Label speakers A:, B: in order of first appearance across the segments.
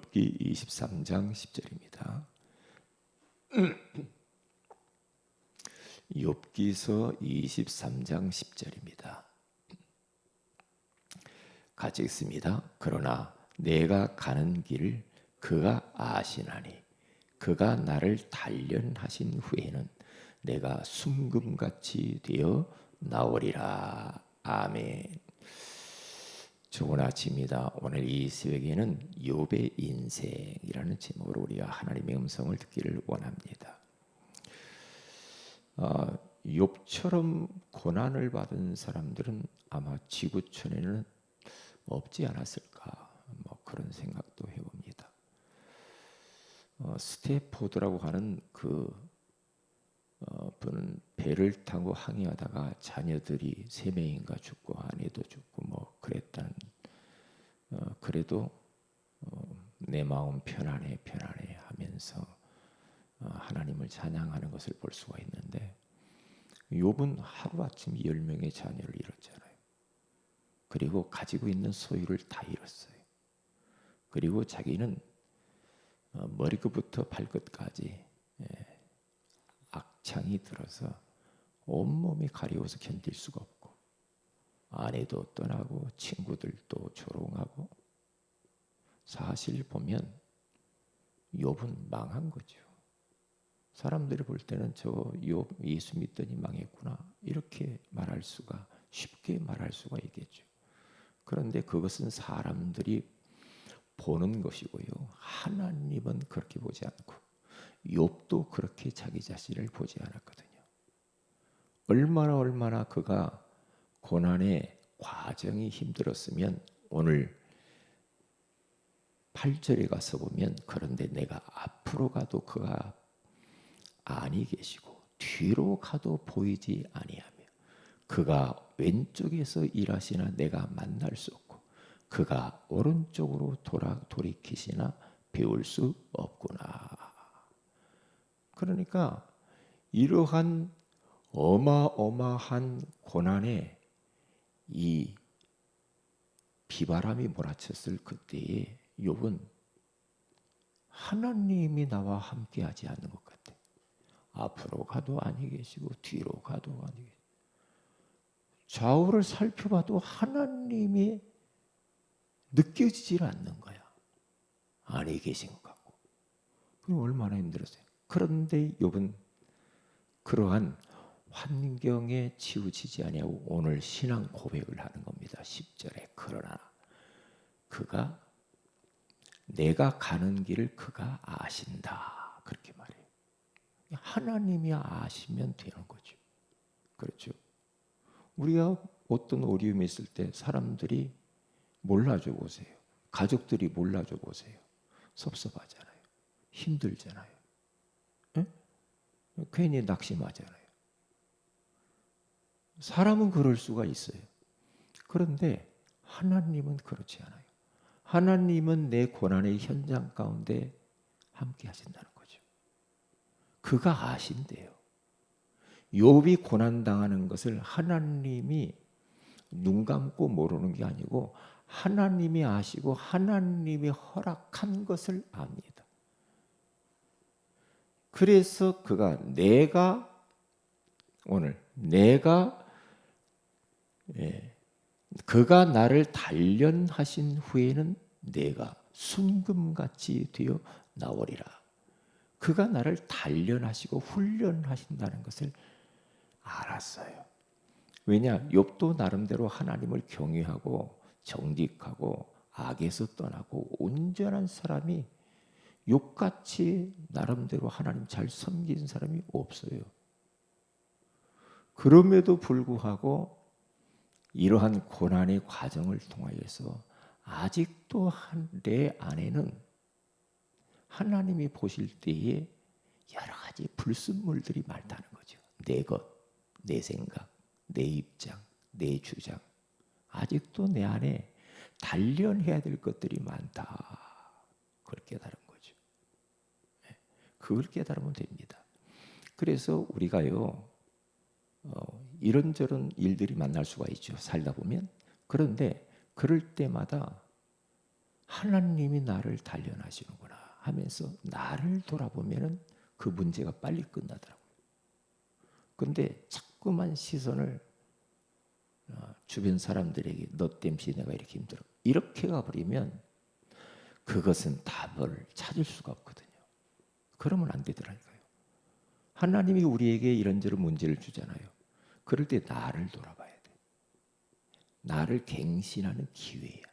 A: 욥기 23장 10절입니다. 욥기서 23장 10절입니다. 같이 읽습니다. 그러나 내가 가는 길을 그가 아시나니 그가 나를 단련하신 후에는 내가 순금같이 되어 나오리라. 아멘. 좋은 아침입니다. 오늘 이 새벽에는 욥의 인생이라는 제목으로 우리가 하나님의 음성을 듣기를 원합니다. 욥처럼 고난을 받은 사람들은 아마 지구촌에는 없지 않았을까, 그런 생각도 해봅니다. 스테포드라고 하는 분은 배를 타고 항해하다가 자녀들이 3명인가 죽고 아내도 죽고 그랬다는, 그래도 내 마음 편안해 하면서 하나님을 찬양하는 것을 볼 수가 있는데, 욥은 하루아침 10명의 자녀를 잃었잖아요. 그리고 가지고 있는 소유를 다 잃었어요. 그리고 자기는 머리끝부터 발끝까지 악창이 들어서 온몸이 가려워서 견딜 수가 없고, 아내도 떠나고 친구들도 조롱하고, 사실 보면 욥은 망한 거죠. 사람들이 볼 때는 저 욥 예수 믿더니 망했구나, 이렇게 쉽게 말할 수가 있겠죠. 그런데 그것은 사람들이 보는 것이고요, 하나님은 그렇게 보지 않고, 욥도 그렇게 자기 자신을 보지 않았거든요. 얼마나 그가 고난의 과정이 힘들었으면 오늘 8절에 가서 보면, 그런데 내가 앞으로 가도 그가 아니 계시고 뒤로 가도 보이지 아니하며 그가 왼쪽에서 일하시나 내가 만날 수 없고 그가 오른쪽으로 돌이키시나 배울 수 없구나. 그러니까 이러한 어마어마한 고난에 이 비바람이 몰아쳤을 그때에 욥은 하나님이 나와 함께하지 않는 것 같아. 앞으로 가도 아니 계시고 뒤로 가도 아니 계시고, 좌우를 살펴봐도 하나님이 느껴지질 않는 거야. 아니 계신 것 같고. 그럼 얼마나 힘들었어요. 그런데 욥은 그러한 환경에 치우치지 아니하고 오늘 신앙 고백을 하는 겁니다. 10절에 그러나 그가 내가 가는 길을 그가 아신다, 그렇게 말해요. 하나님이 아시면 되는 거죠. 그렇죠. 우리가 어떤 어려움이 있을 때 사람들이 몰라줘 보세요. 가족들이 몰라줘 보세요. 섭섭하잖아요. 힘들잖아요. 에? 괜히 낙심하잖아요. 사람은 그럴 수가 있어요. 그런데 하나님은 그렇지 않아요. 하나님은 내 고난의 현장 가운데 함께 하신다는 거죠. 그가 아신대요. 욥이 고난당하는 것을 하나님이 눈 감고 모르는 게 아니고 하나님이 아시고 하나님이 허락한 것을 압니다. 그래서 그가 나를 단련하신 후에는 내가 순금같이 되어 나오리라. 그가 나를 단련하시고 훈련하신다는 것을 알았어요. 왜냐? 욥도 나름대로 하나님을 경외하고 정직하고 악에서 떠나고 온전한 사람이, 욥같이 나름대로 하나님 잘 섬긴 사람이 없어요. 그럼에도 불구하고 이러한 고난의 과정을 통하여서 아직도 내 안에는 하나님이 보실 때에 여러 가지 불순물들이 많다는 거죠. 내 것, 내 생각, 내 입장, 내 주장, 아직도 내 안에 단련해야 될 것들이 많다. 그걸 깨달은 거죠. 그걸 깨달으면 됩니다. 그래서 우리가요, 이런저런 일들이 만날 수가 있죠. 살다 보면. 그런데 그럴 때마다 하나님이 나를 단련하시는구나 하면서 나를 돌아보면은 그 문제가 빨리 끝나더라고요. 그런데 자꾸만 시선을 주변 사람들에게 너 때문에 내가 이렇게 힘들어 이렇게 가버리면 그것은 답을 찾을 수가 없거든요. 그러면 안 되더라고요. 하나님이 우리에게 이런저런 문제를 주잖아요. 그럴 때 나를 돌아봐야 돼. 나를 갱신하는 기회야.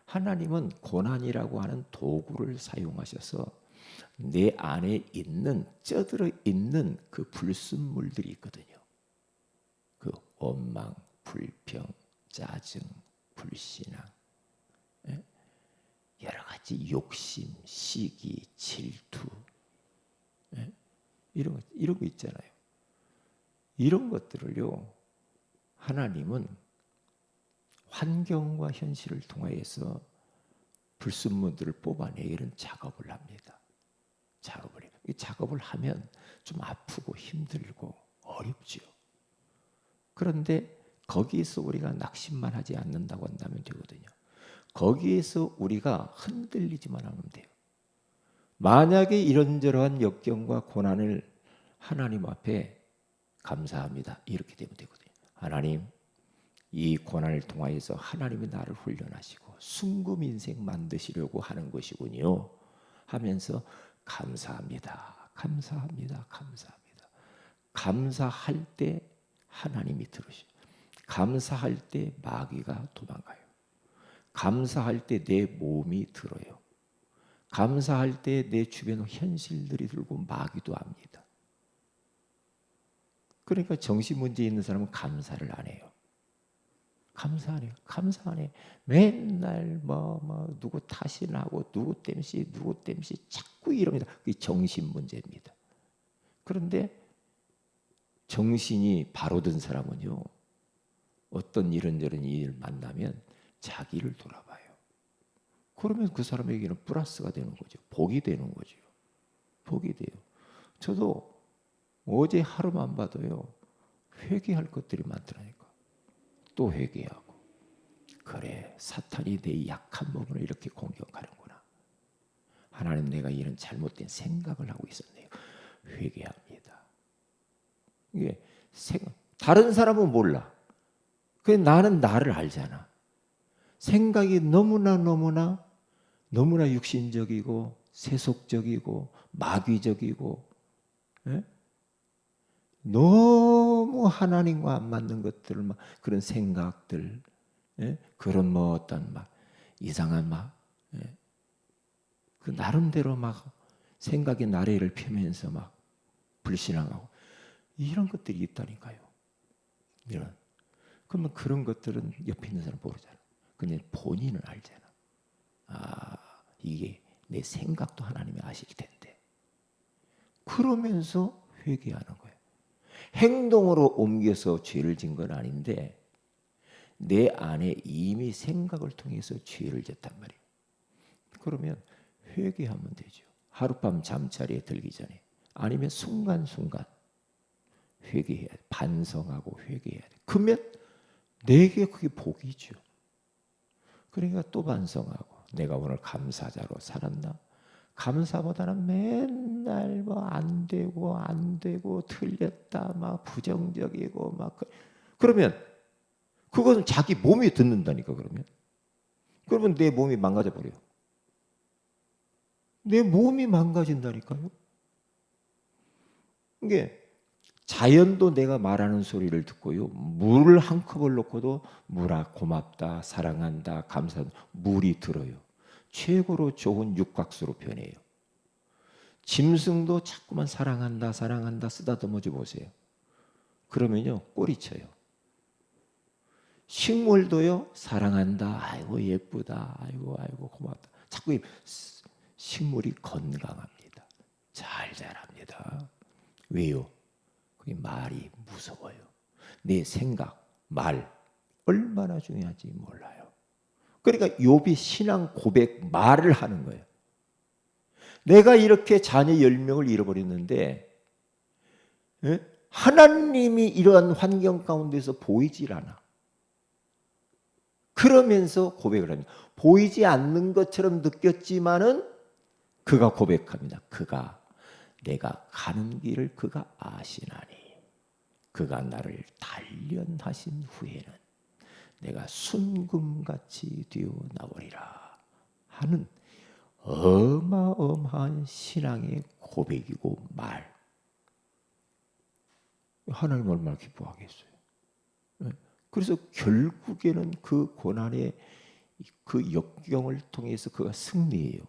A: 하나님은 고난이라고 하는 도구를 사용하셔서 내 안에 있는 쪄들어 있는 그 불순물들이 있거든요. 그 원망, 불평, 짜증, 불신앙, 여러 가지 욕심, 시기, 질투, 이런 거 있잖아요. 이런 것들을요, 하나님은 환경과 현실을 통해서 불순물들을 뽑아내기는 작업을 합니다. 이 작업을 하면 좀 아프고 힘들고 어렵죠. 그런데 거기에서 우리가 낙심만 하지 않는다고 한다면 되거든요. 거기에서 우리가 흔들리지만 하면 돼요. 만약에 이런저런 역경과 고난을 하나님 앞에 감사합니다. 이렇게 되면 되거든요. 하나님, 이 고난을 통하여서 하나님이 나를 훈련하시고 순금 인생 만드시려고 하는 것이군요. 하면서 감사합니다. 감사합니다. 감사합니다. 감사할 때 하나님이 들으시고 감사할 때 마귀가 도망가요. 감사할 때 내 몸이 들어요. 감사할 때 내 주변 현실들이 들고 마귀도 압니다. 그러니까 정신 문제 있는 사람은 감사를 안 해요. 감사 안 해요. 감사 안 해. 맨날 누구 탓이나고 누구 때문에 자꾸 이럽니다. 그게 정신 문제입니다. 그런데 정신이 바로 든 사람은요, 어떤 이런저런 일을 만나면 자기를 돌아봐요. 그러면 그 사람에게는 플러스가 되는 거죠. 복이 되는 거죠. 복이 돼요. 저도 어제 하루만 봐도요, 회개할 것들이 많더라니까. 또 회개하고. 그래, 사탄이 내 약한 부분을 이렇게 공격하는구나. 하나님, 내가 이런 잘못된 생각을 하고 있었네요. 회개합니다. 이게 다른 사람은 몰라. 그냥 나는 나를 알잖아. 생각이 너무나 육신적이고 세속적이고 마귀적이고, 너무 하나님과 안 맞는 것들을 그런 생각들, 그런 어떤 이상한 그 나름대로 생각의 나래를 펴면서 불신앙하고 이런 것들이 있다니까요. 그러면 그런 것들은 옆에 있는 사람 모르잖아. 근데 본인은 알잖아. 이게 내 생각도 하나님이 아실 텐데. 그러면서 회개하는 거예요. 행동으로 옮겨서 죄를 진 건 아닌데 내 안에 이미 생각을 통해서 죄를 졌단 말이에요. 그러면 회개하면 되죠. 하룻밤 잠자리에 들기 전에 아니면 순간순간 회개해야 돼. 반성하고 회개해야 돼. 그러면 내게 그게 복이죠. 그러니까 또 반성하고 내가 오늘 감사자로 살았나? 감사보다는 맨날 안 되고 틀렸다 부정적이고 그러면 그것은 자기 몸이 듣는다니까. 그러면 내 몸이 망가져 버려요. 내 몸이 망가진다니까요. 이게 자연도 내가 말하는 소리를 듣고요. 물을 한 컵을 놓고도 물아 고맙다, 사랑한다, 감사한다. 물이 들어요. 최고로 좋은 육각수로 변해요. 짐승도 자꾸만 사랑한다 쓰다듬어줘 보세요. 그러면요 꼬리쳐요. 식물도요 사랑한다, 아이고 예쁘다, 아이고 고맙다. 자꾸 식물이 건강합니다. 잘 자랍니다. 왜요? 그게 말이 무서워요. 내 생각, 말 얼마나 중요한지 몰라요. 그러니까 욥이 신앙 고백 말을 하는 거예요. 내가 이렇게 자녀 10명을 잃어버렸는데 하나님이 이러한 환경 가운데서 보이질 않아. 그러면서 고백을 합니다. 보이지 않는 것처럼 느꼈지만은 그가 고백합니다. 그가 내가 가는 길을 그가 아시나니 그가 나를 단련하신 후에는 내가 순금같이 되어 나오리라 하는 어마어마한 신앙의 고백이고 말. 하나님 얼마나 기뻐하겠어요. 그래서 결국에는 그 고난의 그 역경을 통해서 그가 승리해요.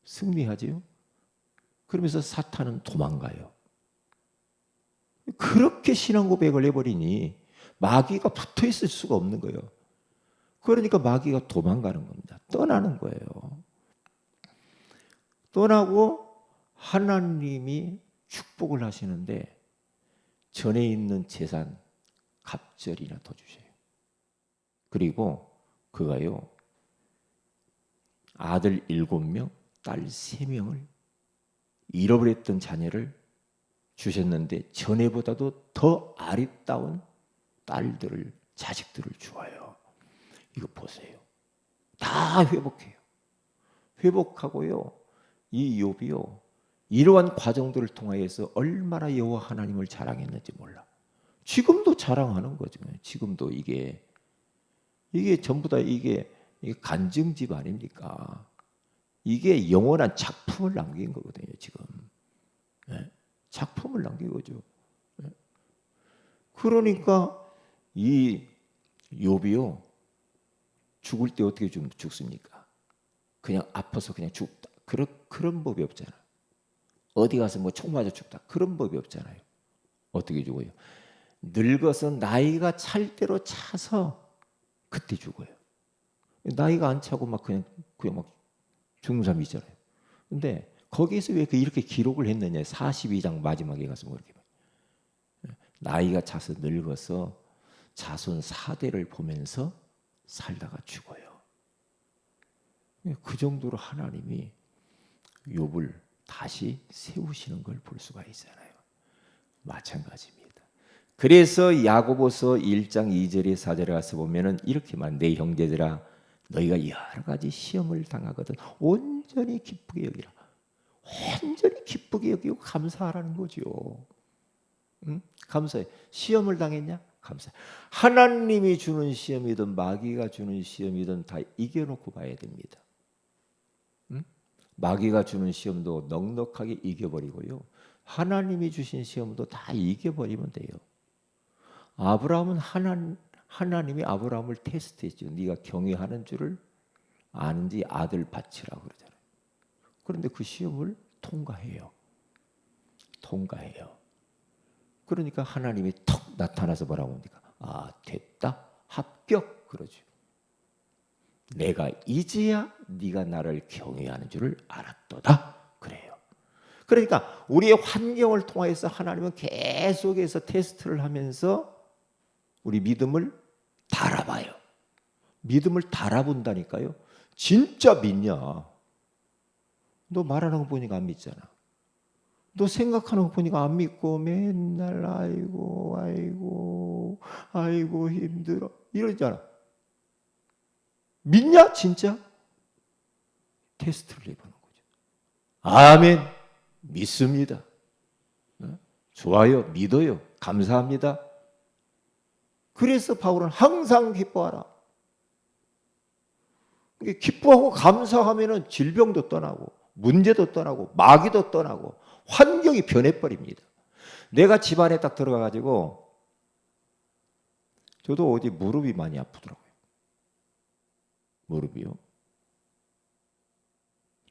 A: 승리하지요. 그러면서 사탄은 도망가요. 그렇게 신앙 고백을 해버리니 마귀가 붙어 있을 수가 없는 거예요. 그러니까 마귀가 도망가는 겁니다. 떠나는 거예요. 떠나고 하나님이 축복을 하시는데 전에 있는 재산 갑절이나 더 주세요. 그리고 그가요 아들 7명, 딸 3명을 잃어버렸던 자녀를 주셨는데 전에보다도 더 아리따운 딸들을 자식들을 주어요. 이거 보세요. 다 회복해요. 회복하고요. 이 욥이요. 이러한 과정들을 통하여서 얼마나 여호와 하나님을 자랑했는지 몰라. 지금도 자랑하는 거죠. 지금도 이게 전부 다 이게 간증집 아닙니까? 이게 영원한 작품을 남긴 거거든요. 지금 작품을 남긴 거죠. 그러니까 이 욥이요 죽을 때 어떻게 죽습니까? 그냥 아파서 그냥 죽다. 그런 법이 없잖아. 어디 가서 뭐 총 맞아 죽다. 그런 법이 없잖아요. 어떻게 죽어요? 늙어서 나이가 찰 대로 차서 그때 죽어요. 나이가 안 차고 막 그냥 막 죽는 사람이 있잖아요. 근데 거기에서 왜 이렇게 기록을 했느냐? 42장 마지막에 가서 뭐 이렇게 나이가 차서 늙어서 자손 4대를 보면서 살다가 죽어요. 그 정도로 하나님이 욥을 다시 세우시는 걸 볼 수가 있잖아요. 마찬가지입니다. 그래서 야고보서 1장 2절에 4절에 가서 보면은 이렇게 말, 내 형제들아 너희가 여러 가지 시험을 당하거든 온전히 기쁘게 여기라. 온전히 기쁘게 여기고 감사하라는 거죠. 응? 감사해. 시험을 당했냐? 감사해. 하나님이 주는 시험이든 마귀가 주는 시험이든 다 이겨놓고 봐야 됩니다. 응? 마귀가 주는 시험도 넉넉하게 이겨버리고요. 하나님이 주신 시험도 다 이겨버리면 돼요. 아브라함은 하나님이 아브라함을 테스트했죠. 네가 경외하는 줄을 아는지 아들 바치라고 그러잖아요. 그런데 그 시험을 통과해요. 그러니까 하나님이 턱 나타나서 뭐라고 합니까? 아, 됐다. 합격. 그러죠. 내가 이제야 네가 나를 경외하는 줄을 알았도다. 그래요. 그러니까 우리의 환경을 통해서 하나님은 계속해서 테스트를 하면서 우리 믿음을 달아봐요. 믿음을 달아본다니까요. 진짜 믿냐? 너 말하는 거 보니까 안 믿잖아. 너 생각하는 거 보니까 안 믿고 맨날 아이고 힘들어 이러잖아. 믿냐 진짜? 테스트를 해보는 거죠. 아멘. 믿습니다. 좋아요. 믿어요. 감사합니다. 그래서 바울은 항상 기뻐하라. 기뻐하고 감사하면은 질병도 떠나고 문제도 떠나고 마귀도 떠나고 환경이 변해버립니다. 내가 집안에 딱 들어가가지고 저도 어디 무릎이 많이 아프더라고요. 무릎이요.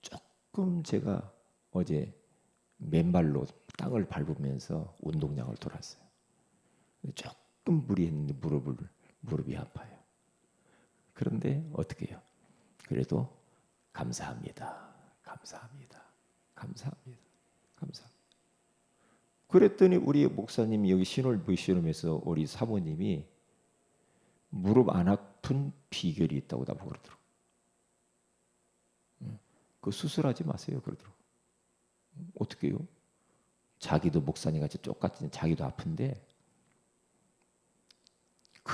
A: 조금 제가 어제 맨발로 땅을 밟으면서 운동량을 돌았어요. 조금 무리했는데 무릎이 아파요. 그런데 어떻게 해요? 그래도 감사합니다. 그랬더니 우리 목사님이 여기 신홀부시룸에서 우리 사모님이 무릎 안 아픈 비결이 있다고 나보고 그러더라고요. 그 수술하지 마세요 그러더라고요. 어떻게 해요? 자기도 목사님 같이 똑같이 자기도 아픈데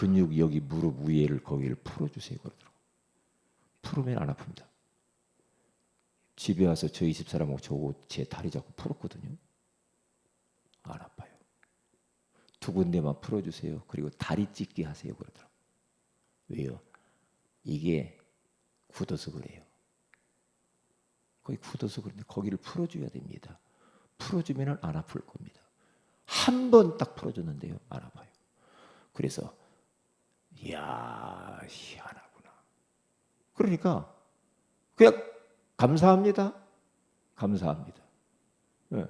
A: 근육 여기 무릎 위에를 거기를 풀어주세요 그러더라고. 풀으면 안 아픕니다. 집에 와서 저희 집사람하고 저거 제 다리 잡고 풀었거든요. 안 아파요. 두 군데만 풀어주세요. 그리고 다리 찢기 하세요 그러더라고. 왜요? 이게 굳어서 그래요. 거기 굳어서 그런데 거기를 풀어줘야 됩니다. 풀어주면 안 아플 겁니다. 한 번 딱 풀어줬는데요, 안 아파요. 그래서 이야 희한하구나. 그러니까 그냥 감사합니다. 감사합니다. 네.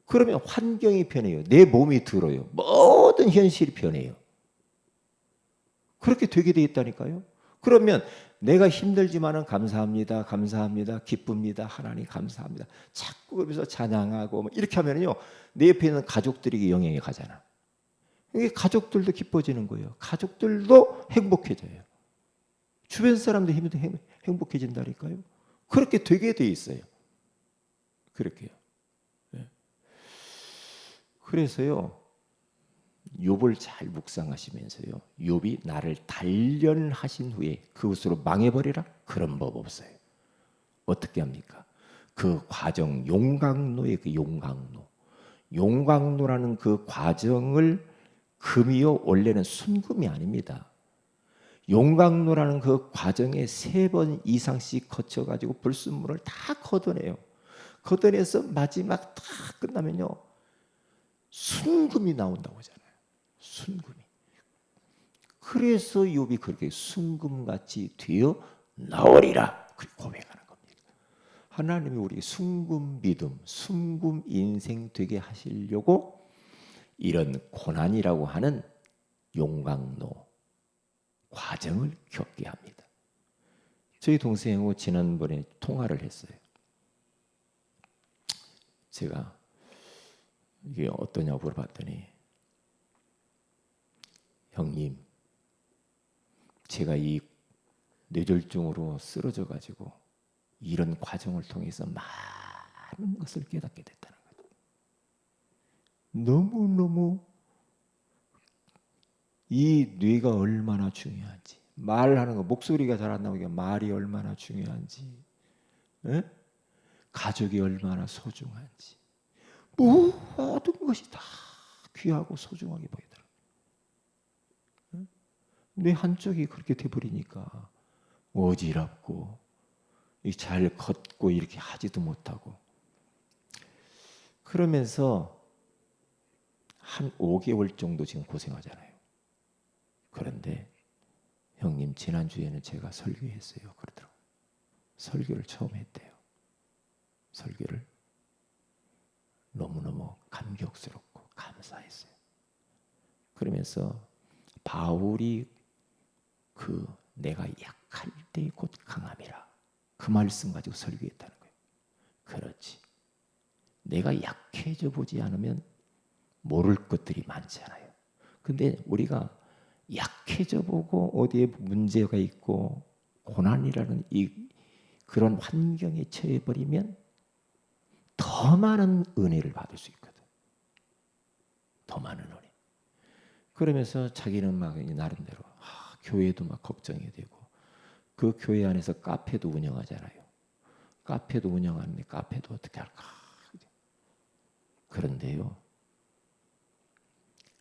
A: 그러면 환경이 변해요. 내 몸이 들어요. 모든 현실이 변해요. 그렇게 되게 돼 있다니까요. 그러면 내가 힘들지만은 감사합니다, 감사합니다, 기쁩니다, 하나님 감사합니다. 자꾸 그러면서 찬양하고 뭐 이렇게 하면요, 내 옆에 있는 가족들에게 영향이 가잖아. 이게 가족들도 기뻐지는 거예요. 가족들도 행복해져요. 주변 사람도 행복해진다니까요. 그렇게 되게 돼 있어요. 그렇게요. 네. 그래서요. 욥을 잘 묵상하시면서요. 욥이 나를 단련하신 후에 그것으로 망해버리라? 그런 법 없어요. 어떻게 합니까? 그 과정, 용광로의 그 용광로. 용광로라는 그 과정을 금이요, 원래는 순금이 아닙니다. 용광로라는 그 과정에 3번 이상씩 거쳐가지고 불순물을 다 걷어내요. 걷어내서 마지막 다 끝나면요, 순금이 나온다고 하잖아요. 순금이. 그래서 욥이 그렇게 순금같이 되어 나오리라 그렇게 고백하는 겁니다. 하나님이 우리 순금 믿음, 순금 인생 되게 하시려고 이런 고난이라고 하는 용광로 과정을 겪게 합니다. 저희 동생하고 지난번에 통화를 했어요. 제가 이게 어떠냐고 물어봤더니, 형님, 제가 이 뇌졸중으로 쓰러져 가지고 이런 과정을 통해서 많은 것을 깨닫게 됐다는 거죠. 너무너무 이 뇌가 얼마나 중요한지, 말하는 거, 목소리가 잘 안 나오니까 말이 얼마나 중요한지, 에? 가족이 얼마나 소중한지, 모든 것이 다 귀하고 소중하게 보이더라고요. 뇌 한쪽이 그렇게 돼버리니까 어지럽고 잘 걷고 이렇게 하지도 못하고, 그러면서 한 5개월 정도 지금 고생하잖아요. 그런데 형님, 지난주에는 제가 설교했어요 그러더라고요. 설교를 처음 했대요. 설교를 너무너무 감격스럽고 감사했어요. 그러면서 바울이 그 내가 약할 때 곧 강함이라 그 말씀 가지고 설교했다는 거예요. 그렇지. 내가 약해져 보지 않으면 모를 것들이 많잖아요. 근데 우리가 약해져 보고 어디에 문제가 있고 고난이라는 그런 환경에 처해 버리면 더 많은 은혜를 받을 수 있거든. 더 많은 은혜. 그러면서 자기는 막 나름대로 교회도 막 걱정이 되고, 그 교회 안에서 카페도 운영하잖아요. 카페도 운영하는데 카페도 어떻게 할까? 그런데요,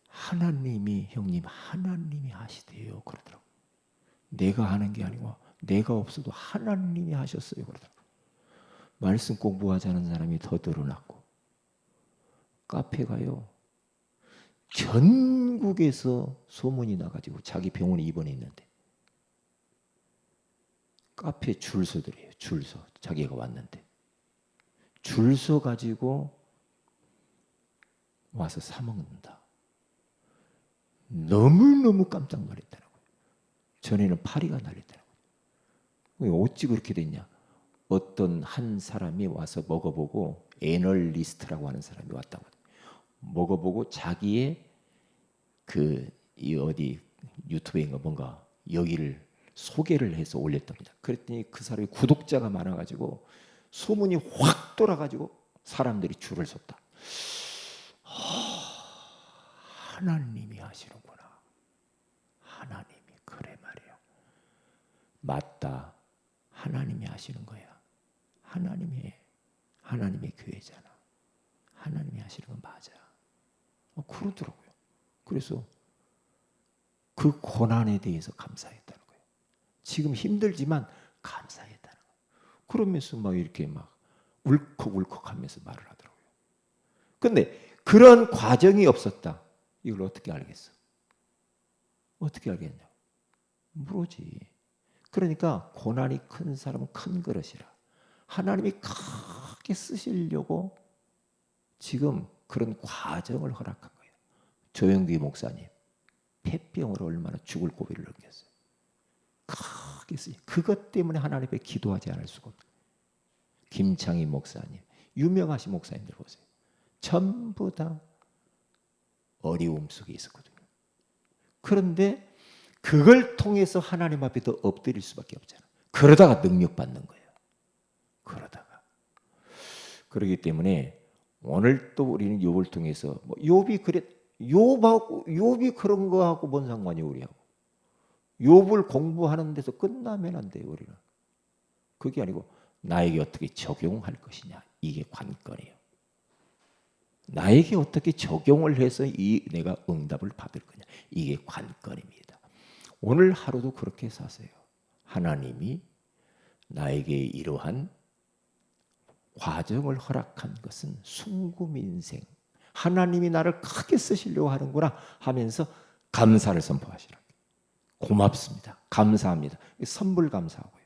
A: 하나님이, 형님, 하나님이 하시대요 그러더라고. 내가 하는 게 아니고 내가 없어도 하나님이 하셨어요 그러더라고. 말씀 공부하자는 사람이 더 늘어났고, 카페가요 전국에서 소문이 나가지고 자기 병원에 입원했는데 카페 줄 서더래요. 줄 서. 자기가 왔는데 줄 서 가지고 와서 사 먹는다. 너무너무 깜짝 놀랐다는 거예요. 전에는 파리가 날렸다는 거예요. 어찌 그렇게 됐냐? 어떤 한 사람이 와서 먹어보고, 애널리스트라고 하는 사람이 왔다고. 먹어보고 자기의 이 어디 유튜브인가 뭔가 여기를 소개를 해서 올렸답니다. 그랬더니 그 사람이 구독자가 많아가지고 소문이 확 돌아가지고 사람들이 줄을 섰다. 하나님이 하시는구나. 하나님이. 그래 말이야. 맞다. 하나님이 하시는 거야. 하나님의 교회잖아. 하나님이 하시는 건 맞아. 그러더라고요. 그래서 그 고난에 대해서 감사했다는 거예요. 지금 힘들지만 감사했다는 거예요. 그러면서 막 이렇게 막 울컥울컥하면서 말을 하더라고요. 근데 그런 과정이 없었다. 이걸 어떻게 알겠어? 어떻게 알겠냐? 모르지. 그러니까 고난이 큰 사람은 큰 그릇이라. 하나님이 크게 쓰시려고 지금 그런 과정을 허락한 거예요. 조영기 목사님 폐병으로 얼마나 죽을 고비를 넘겼어요. 크게 쓰시. 그것 때문에 하나님 앞에 기도하지 않을 수가 없어요. 김창희 목사님, 유명하신 목사님들 보세요. 전부 다 어려움 속에 있었거든요. 그런데 그걸 통해서 하나님 앞에 더 엎드릴 수밖에 없잖아요. 그러다가 능력받는 거예요. 그러기 때문에 오늘 또 우리는 욥을 통해서 욥이 그래, 욥이 그런 거하고 뭔 상관이 우리하고. 욥을 공부하는 데서 끝나면 안 돼요. 우리는. 그게 아니고 나에게 어떻게 적용할 것이냐. 이게 관건이에요. 나에게 어떻게 적용을 해서 내가 응답을 받을 거냐. 이게 관건입니다. 오늘 하루도 그렇게 사세요. 하나님이 나에게 이러한 과정을 허락한 것은 순구민생. 하나님이 나를 크게 쓰시려고 하는구나 하면서 감사를 선포하시라. 고맙습니다. 감사합니다. 선불 감사하고요.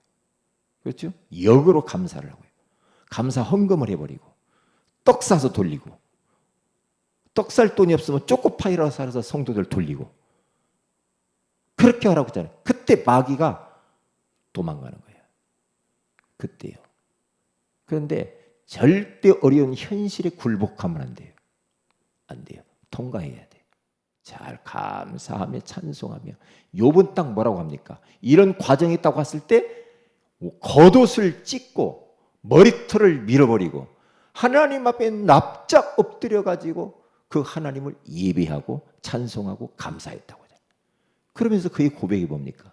A: 그렇죠? 역으로 감사를 하고요. 감사 헌금을 해버리고 떡 사서 돌리고 떡 살 돈이 없으면 초코파이라고 사서 성도들 돌리고 그렇게 하라고 했잖아요. 그때 마귀가 도망가는 거예요. 그때요. 그런데 절대 어려운 현실에 굴복하면 안 돼요. 안 돼요. 통과해야 돼요. 잘 감사하며 찬송하며. 욥은 딱 뭐라고 합니까? 이런 과정이 딱 왔을 때 겉옷을 찢고 머리털을 밀어버리고 하나님 앞에 납작 엎드려 가지고 그 하나님을 예배하고 찬송하고 감사했다고 하잖아요. 그러면서 그의 고백이 뭡니까?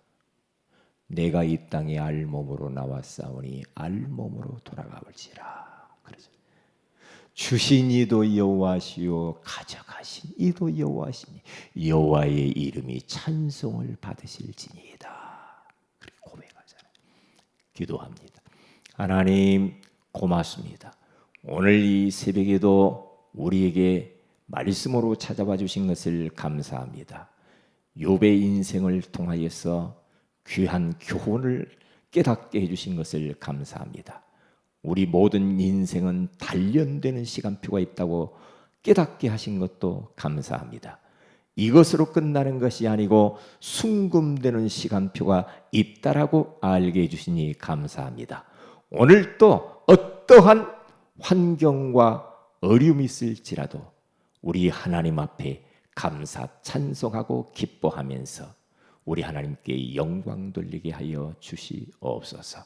A: 내가 이 땅에 알몸으로 나왔사오니 알몸으로 돌아가 볼지라. 그러죠. 주신 이도 여호와시요 가져가신 이도 여호와시니 여호와의 이름이 찬송을 받으실지니이다. 그렇게 고백하잖아요. 기도합니다. 하나님 고맙습니다. 오늘 이 새벽에도 우리에게 말씀으로 찾아와 주신 것을 감사합니다. 욥의 인생을 통하여서 귀한 교훈을 깨닫게 해주신 것을 감사합니다. 우리 모든 인생은 단련되는 시간표가 있다고 깨닫게 하신 것도 감사합니다. 이것으로 끝나는 것이 아니고 순금되는 시간표가 있다라고 알게 해주시니 감사합니다. 오늘 또 어떠한 환경과 어려움이 있을지라도 우리 하나님 앞에 감사 찬송하고 기뻐하면서 우리 하나님께 영광 돌리게 하여 주시옵소서.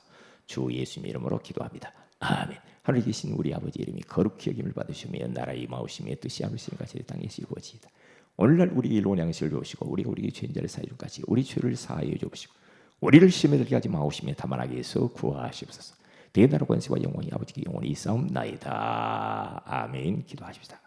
A: 주 예수님 이름으로 기도합니다. 아멘. 하늘에 계신 우리 아버지 이름이 거룩히 여김을 받으시며 나라의 임하오시며 뜻이 하늘신 같이 땅에 이루어지이다. 오늘날 우리 일용 양식을 주시고 우리가 우리에게 죄인자를 사해 줄 같이 우리 죄를 사하여 주옵시고 우리를 시험에 들게 하지 마옵시며 다만 악에서 구하시옵소서. 대나라 권세와 영광이 아버지께 영원히 있사옵나이다. 아멘. 기도하십시다.